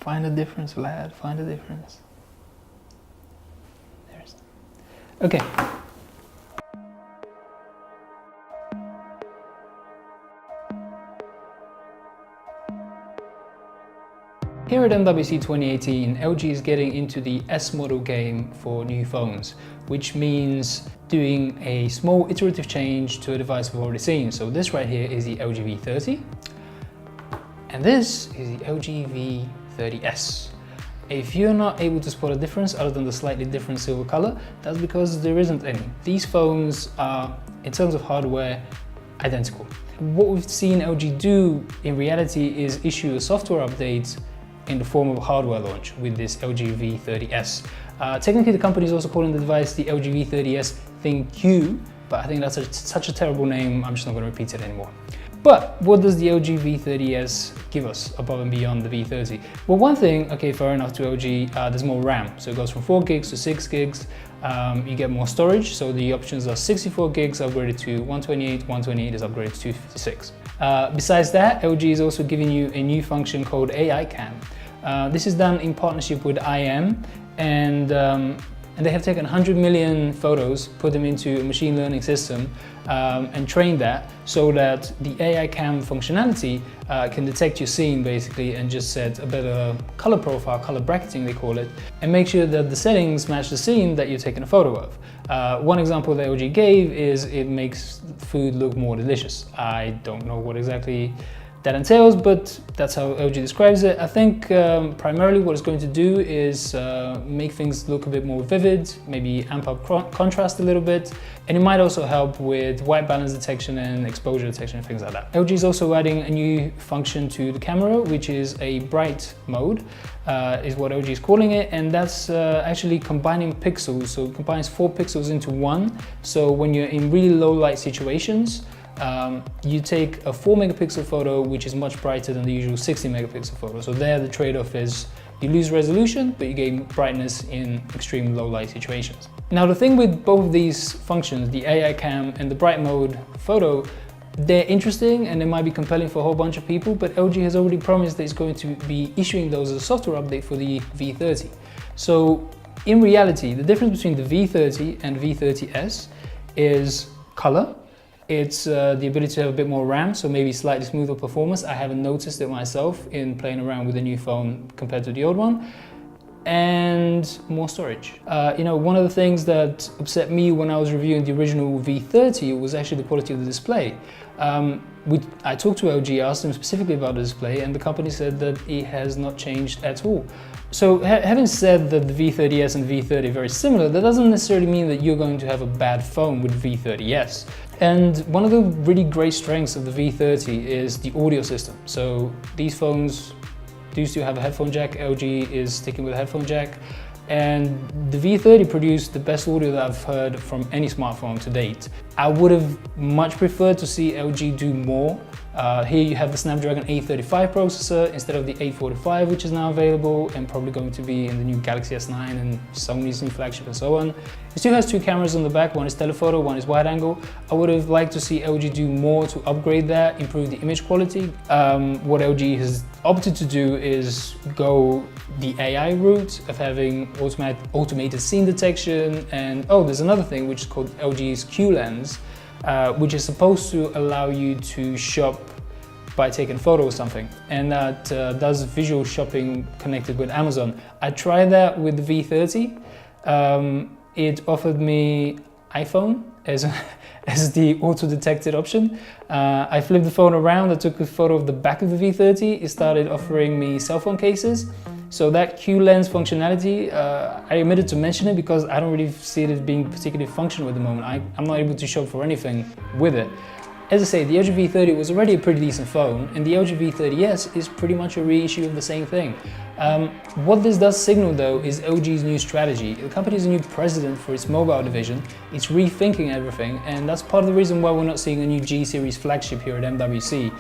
Find the difference, lad. Find the difference. There's. Okay. Here at MWC 2018, LG is getting into the S model game for new phones, which means doing a small iterative change to a device we've already seen. So this right here is the LG V30, and this is the LG V30S. If you're not able to spot a difference other than the slightly different silver color, that's because there isn't any. These phones are, in terms of hardware, identical. What we've seen LG do in reality is issue a software update in the form of a hardware launch with this LG V30S. Technically, the company is also calling the device the LG V30S ThinQ, but I think that's such a terrible name, I'm just not going to repeat it anymore. But what does the LG V30S give us above and beyond the V30? Well, one thing, okay, fair enough to LG, there's more RAM. So it goes from 4 gigs to 6 gigs. You get more storage. So the options are 64 gigs upgraded to 128, 128 is upgraded to 256. Besides that, LG is also giving you a new function called AI Cam. This is done in partnership with IM, and they have taken 100 million photos, put them into a machine learning system, and trained that so that the AI Cam functionality can detect your scene basically and just set a better color profile, color bracketing they call it, and make sure that the settings match the scene that you're taking a photo of. One example that LG gave is it makes food look more delicious. I don't know what exactly that entails, but that's how LG describes it. I think primarily what it's going to do is make things look a bit more vivid, maybe amp up contrast a little bit, and it might also help with white balance detection and exposure detection and things like that. LG is also adding a new function to the camera, which is a bright mode, is what LG is calling it, and that's actually combining pixels. So it combines 4 pixels into one. So when you're in really low light situations, you take a 4 megapixel photo, which is much brighter than the usual 60 megapixel photo. So there the trade-off is you lose resolution, but you gain brightness in extreme low light situations. Now the thing with both of these functions, the AI Cam and the bright mode photo, they're interesting and they might be compelling for a whole bunch of people, but LG has already promised that it's going to be issuing those as a software update for the V30. So in reality, the difference between the V30 and V30S is color. It's the ability to have a bit more RAM, so maybe slightly smoother performance. I haven't noticed it myself in playing around with the new phone compared to the old one. And more storage. You know, one of the things that upset me when I was reviewing the original V30 was actually the quality of the display. I talked to LG, asked them specifically about the display, and the company said that it has not changed at all. So having said that the V30S and V30 are very similar, that doesn't necessarily mean that you're going to have a bad phone with V30S. And one of the really great strengths of the V30 is the audio system. So these phones do still have a headphone jack. LG is sticking with a headphone jack. And the V30 produced the best audio that I've heard from any smartphone to date. I would have much preferred to see LG do more. Here you have the Snapdragon 835 processor instead of the 845, which is now available and probably going to be in the new Galaxy S9 and Sony's new flagship and so on. It still has 2 cameras on the back, one is telephoto, one is wide angle. I would have liked to see LG do more to upgrade that, improve the image quality. What LG has opted to do is go the AI route of having automated scene detection, and there's another thing which is called LG's Q lens, which is supposed to allow you to shop by taking a photo or something, and that does visual shopping connected with Amazon. I tried that with the V30. It offered me iPhone as the auto-detected option. I flipped the phone around, I took a photo of the back of the V30, it started offering me cell phone cases. So that Q lens functionality, I omitted to mention it because I don't really see it as being particularly functional at the moment. I'm not able to shop for anything with it. As I say, the LG V30 was already a pretty decent phone, and the LG V30S is pretty much a reissue of the same thing. What this does signal though is LG's new strategy. The company is a new president for its mobile division. It's rethinking everything, and that's part of the reason why we're not seeing a new G series flagship here at MWC.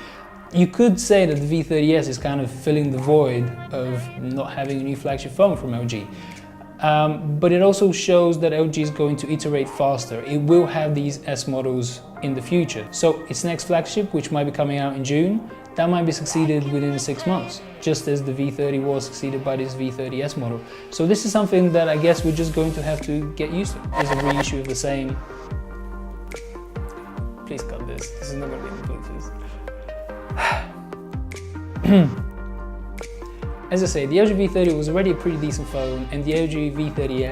You could say that the V30S is kind of filling the void of not having a new flagship phone from LG. But it also shows that LG is going to iterate faster. It will have these S models in the future. So its next flagship, which might be coming out in June, that might be succeeded within 6 months. just as the V30 was succeeded by this V30S model. So this is something that I guess we're just going to have to get used to. There's a reissue of the same. Please cut this. This is not going to be in the Bluetooth. As I say, the LG V30 was already a pretty decent phone, and the LG V30